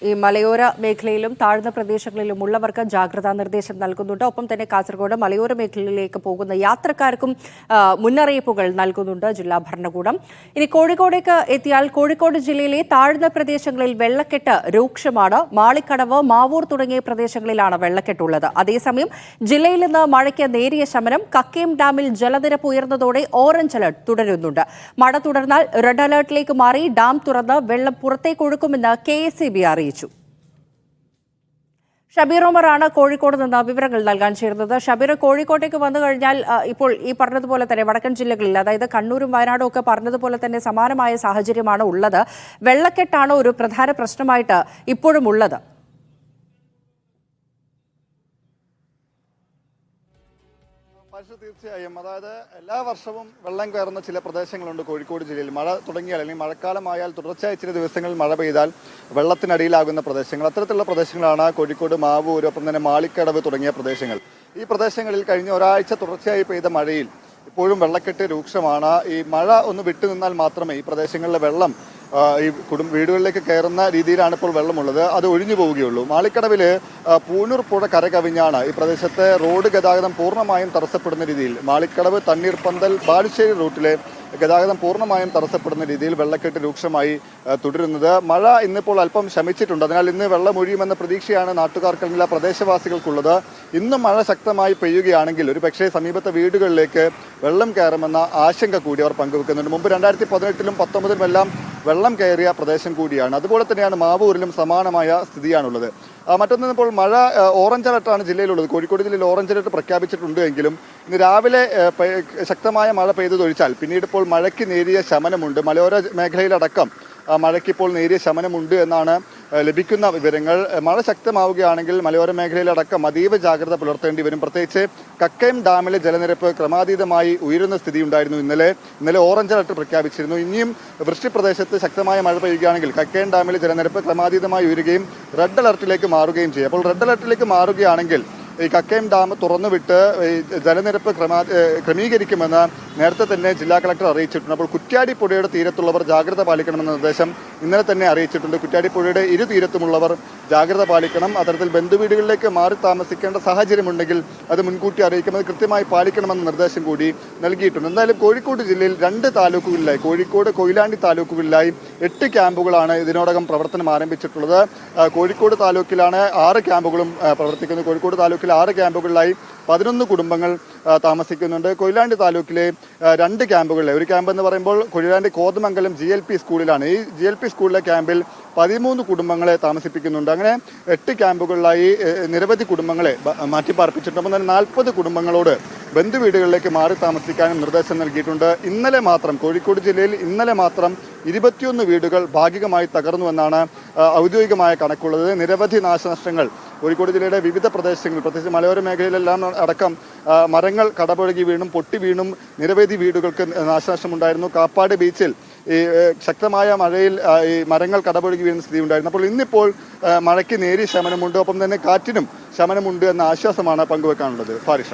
ഈ മലയോര മേഖലയിലും താഴ്ന്ന പ്രദേശങ്ങളിലും ഉള്ളവർക്ക് ജാഗ്രതാ നിർദ്ദേശം നൽകുന്നുണ്ട്. ഒപ്പം തന്നെ കാസർഗോഡ് മലയോര മേഖലയിലേക്ക് പോകുന്ന യാത്രക്കാർക്കും മുന്നറിയിപ്പുകൾ നൽകുന്നുണ്ട് ജില്ലാ ഭരണകൂടം. ഇനി കോഴിക്കോടേക്ക് എത്തിയാൽ കോഴിക്കോട് ജില്ലയിലെ താഴ്ന്ന പ്രദേശങ്ങളിൽ വെള്ളക്കെട്ട് രൂക്ഷമാണ്. മാളിക്കടവ്, മാവൂർ തുടങ്ങിയ പ്രദേശങ്ങളിലാണ് വെള്ളക്കെട്ടുള്ളത്. അതേസമയം ജില്ലയിൽ നിന്ന് മഴയ്ക്ക് നേരിയ ശമനം. കക്കയം ഡാമിൽ ജലനിരപ്പ് ഉയർന്നതോടെ ഓറഞ്ച് അലർട്ട് തുടരുന്നുണ്ട്. മഴ തുടർന്നാൽ റെഡ് അലർട്ടിലേക്ക് മാറി ഡാം തുറന്ന് വെള്ളം പുറത്തേക്ക് ഒഴുക്കുമെന്ന് KSEB അറിയിച്ചു. ഷബീർ ഉമറാണ് കോഴിക്കോട് നിന്ന് വിവരങ്ങൾ നൽകാൻ ചേർന്നത്. ഷബീർ, കോഴിക്കോട്ടേക്ക് വന്നു കഴിഞ്ഞാൽ ഇപ്പോൾ ഈ പറഞ്ഞതുപോലെ തന്നെ വടക്കൻ ജില്ലകളിൽ, അതായത് കണ്ണൂരും വയനാടും ഒക്കെ പറഞ്ഞതുപോലെ തന്നെ സമാനമായ സാഹചര്യമാണ് ഉള്ളത്. വെള്ളക്കെട്ടാണ് ഒരു പ്രധാന പ്രശ്നമായിട്ട് ഇപ്പോഴും ഉള്ളത്. തീർച്ചയായും, അതായത് എല്ലാ വർഷവും വെള്ളം കയറുന്ന ചില പ്രദേശങ്ങളുണ്ട് കോഴിക്കോട് ജില്ലയിൽ. മഴ തുടങ്ങിയാൽ അല്ലെങ്കിൽ മഴക്കാലമായാൽ തുടർച്ചയായി ചില ദിവസങ്ങളിൽ മഴ പെയ്താൽ വെള്ളത്തിനടിയിലാകുന്ന പ്രദേശങ്ങൾ, അത്തരത്തിലുള്ള പ്രദേശങ്ങളാണ് കോഴിക്കോട്, മാവൂർ, ഒപ്പം തന്നെ മാളിക്കടവ് തുടങ്ങിയ പ്രദേശങ്ങൾ. ഈ പ്രദേശങ്ങളിൽ കഴിഞ്ഞ ഒരാഴ്ച തുടർച്ചയായി പെയ്ത മഴയിൽ ഇപ്പോഴും വെള്ളക്കെട്ട് രൂക്ഷമാണ്. ഈ മഴ ഒന്ന് വിട്ടുനിന്നാൽ മാത്രമേ ഈ പ്രദേശങ്ങളിലെ വെള്ളം ഈ വീടുകളിലേക്ക് കയറുന്ന രീതിയിലാണ് ഇപ്പോൾ വെള്ളമുള്ളത്. അത് ഒഴിഞ്ഞു പോവുകയുള്ളൂ. മാളിക്കടവിൽ പൂനൂർ പുഴ കരകവിഞ്ഞാണ് ഈ പ്രദേശത്തെ റോഡ് ഗതാഗതം പൂർണ്ണമായും തടസ്സപ്പെടുന്ന രീതിയിൽ, മാളിക്കടവ്, തണ്ണീർപ്പന്തൽ, ബാലുശ്ശേരി റൂട്ടിലെ ഗതാഗതം പൂർണ്ണമായും തടസ്സപ്പെടുന്ന രീതിയിൽ വെള്ളക്കെട്ട് രൂക്ഷമായി തുടരുന്നത്. മഴ ഇന്നിപ്പോൾ അല്പം ശമിച്ചിട്ടുണ്ട്. അതിനാൽ ഇന്ന് വെള്ളം ഒഴിയുമെന്ന പ്രതീക്ഷയാണ് നാട്ടുകാർക്കല്ല പ്രദേശവാസികൾക്കുള്ളത്. ഇന്നും മഴ ശക്തമായി പെയ്യുകയാണെങ്കിൽ ഒരു പക്ഷേ സമീപത്തെ വീടുകളിലേക്ക് വെള്ളം കയറുമെന്ന ആശങ്ക കൂടി അവർ പങ്കുവെക്കുന്നുണ്ട്. മുമ്പ് 2018-ലും 2019-ലും എല്ലാം വെള്ളം കയറിയ പ്രദേശം കൂടിയാണ്. അതുപോലെ തന്നെയാണ് മാവൂരിലും സമാനമായ സ്ഥിതിയാണുള്ളത്. മറ്റൊന്ന്, ഇപ്പോൾ മഴ ഓറഞ്ച് അലർട്ടാണ് ജില്ലയിലുള്ളത്. കോഴിക്കോട് ജില്ലയിൽ ഓറഞ്ച് അലർട്ട് പ്രഖ്യാപിച്ചിട്ടുണ്ട് എങ്കിലും ഇന്ന് രാവിലെ ശക്തമായ മഴ പെയ്തതൊഴിച്ചാൽ പിന്നീട് ഇപ്പോൾ മഴയ്ക്ക് നേരിയ ശമനമുണ്ട്. മലയോര മേഖലയിലടക്കം മഴയ്ക്കിപ്പോൾ നേരിയ ശമനമുണ്ട് എന്നാണ് ലഭിക്കുന്ന വിവരങ്ങൾ. മഴ ശക്തമാവുകയാണെങ്കിൽ മലയോര മേഖലയിലടക്കം അതീവ ജാഗ്രത പുലർത്തേണ്ടി വരും. പ്രത്യേകിച്ച് കക്കയം ഡാമിലെ ജലനിരപ്പ് ക്രമാതീതമായി ഉയരുന്ന സ്ഥിതി ഉണ്ടായിരുന്നു. ഇന്നലെ ഓറഞ്ച് അലർട്ട് പ്രഖ്യാപിച്ചിരുന്നു. ഇനിയും വൃഷ്ടിപ്രദേശത്ത് ശക്തമായ മഴ പെയ്യുകയാണെങ്കിൽ കക്കയം ഡാമിലെ ജലനിരപ്പ് ക്രമാതീതമായി ഉയരുകയും റെഡ് അലർട്ടിലേക്ക് മാറുകയും ചെയ്യും. അപ്പോൾ റെഡ് അലർട്ടിലേക്ക് മാറുകയാണെങ്കിൽ ഈ കക്കയം ഡാം തുറന്നുവിട്ട് ഈ ജലനിരപ്പ് ക്രമീകരിക്കുമെന്ന് നേരത്തെ തന്നെ ജില്ലാ കളക്ടർ അറിയിച്ചിട്ടുണ്ട്. അപ്പോൾ കുറ്റ്യാടി പുഴയുടെ തീരത്തുള്ളവർ ജാഗ്രത പാലിക്കണമെന്ന നിർദ്ദേശം ഇന്നലെ തന്നെ അറിയിച്ചിട്ടുണ്ട്. കുറ്റ്യാടി പുഴയുടെ ഇരു തീരത്തുമുള്ളവർ ജാഗ്രത പാലിക്കണം. അത്തരത്തിൽ ബന്ധുവീടുകളിലേക്ക് മാറി താമസിക്കേണ്ട സാഹചര്യമുണ്ടെങ്കിൽ അത് മുൻകൂട്ടി അറിയിക്കുന്നത് കൃത്യമായി പാലിക്കണമെന്ന നിർദ്ദേശം കൂടി നൽകിയിട്ടുണ്ട്. എന്തായാലും കോഴിക്കോട് ജില്ലയിൽ 2 താലൂക്കുകളിലായി, കോഴിക്കോട്, കൊയിലാണ്ടി താലൂക്കുകളിലായി 8 ക്യാമ്പുകളാണ് ഇതിനോടകം പ്രവർത്തനം ആരംഭിച്ചിട്ടുള്ളത്. കോഴിക്കോട് താലൂക്കിലാണ് 6 ക്യാമ്പുകളും പ്രവർത്തിക്കുന്നത്. കോഴിക്കോട് താലൂക്കിൽ 6 ക്യാമ്പുകളിലായി 11 കുടുംബങ്ങൾ താമസിക്കുന്നുണ്ട്. കൊയിലാണ്ടി താലൂക്കിലെ 2 ക്യാമ്പുകളിലെ ഒരു ക്യാമ്പ് എന്ന് പറയുമ്പോൾ കൊയിലാണ്ടി കോതമംഗലം GLP സ്കൂളിലാണ്. ഈ GLP സ്കൂളിലെ ക്യാമ്പിൽ 13 കുടുംബങ്ങളെ താമസിപ്പിക്കുന്നുണ്ട്. അങ്ങനെ 8 ക്യാമ്പുകളിലായി നിരവധി കുടുംബങ്ങളെ മാറ്റിപ്പാർപ്പിച്ചിട്ടുണ്ട്. അപ്പം തന്നെ 40 കുടുംബങ്ങളോട് ബന്ധുവീടുകളിലേക്ക് മാറി താമസിക്കാനും നിർദ്ദേശം നൽകിയിട്ടുണ്ട്. ഇന്നലെ മാത്രം കോഴിക്കോട് ജില്ലയിൽ 21 വീടുകൾ ഭാഗികമായി തകർന്നുവെന്നാണ് ഔദ്യോഗികമായ കണക്കുള്ളത്. നിരവധി നാശനഷ്ടങ്ങൾ കോഴിക്കോട് ജില്ലയുടെ വിവിധ പ്രദേശങ്ങളിൽ, പ്രത്യേകിച്ച് മലയോര മേഖലയിലെല്ലാം അടക്കം മരങ്ങൾ കടപുഴകി വീണും പൊട്ടി വീണും നിരവധി വീടുകൾക്ക് നാശനഷ്ടമുണ്ടായിരുന്നു. കാപ്പാട് ബീച്ചിൽ ഈ ശക്തമായ മഴയിൽ ഈ മരങ്ങൾ കടപുഴകി വീഴുന്ന സ്ഥിതി ഉണ്ടായിരുന്നു. അപ്പോൾ ഇന്നിപ്പോൾ മഴയ്ക്ക് നേരിയ ശമനമുണ്ട്, ഒപ്പം തന്നെ കാറ്റിനും ശമനമുണ്ട് എന്ന ആശ്വാസമാണ് പങ്കുവെക്കാനുള്ളത്. ഫാരിഷ.